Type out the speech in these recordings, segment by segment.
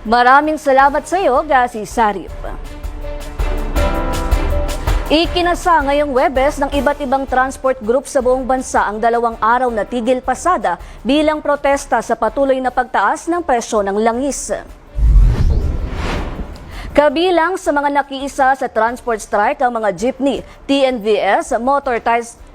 Maraming salamat sa iyo, Gasi Sarip. Ikinasa ngayong Webes ng iba't ibang transport group sa buong bansa ang 2 araw na tigil pasada bilang protesta sa patuloy na pagtaas ng presyo ng langis. Kabilang sa mga nakiisa sa transport strike ang mga jeepney, TNVS,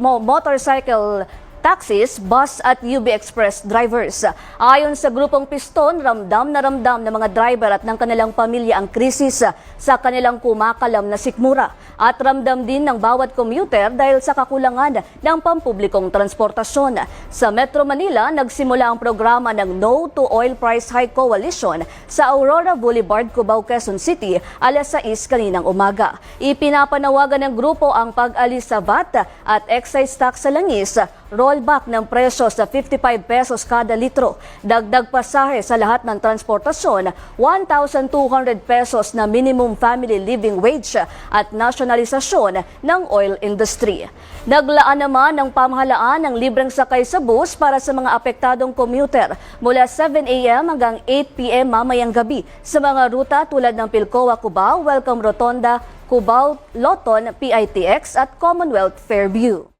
motorcycle taxis, bus at UB Express drivers. Ayon sa grupong Piston, ramdam ng mga driver at ng kanilang pamilya ang krisis sa kanilang kumakalam na sikmura at ramdam din ng bawat commuter dahil sa kakulangan ng pampublikong transportasyon. Sa Metro Manila, nagsimula ang programa ng No to Oil Price Hike Coalition sa Aurora Boulevard, Cubao, Quezon City, alas 6 kaninang umaga. Ipinapanawagan ng grupo ang pag-alis sa VAT at excise tax sa langis, rollback ng presyo sa 55 pesos kada litro, dagdag pasahe sa lahat ng transportasyon, 1,200 pesos na minimum family living wage at nasyonalisasyon ng oil industry. Naglaan naman ng pamahalaan ng libreng sakay sa bus para sa mga apektadong commuter mula 7 a.m. hanggang 8 p.m. mamayang gabi sa mga ruta tulad ng Pilcoa Cubao, Welcome Rotonda, Cubao, Loton, PITX at Commonwealth Fairview.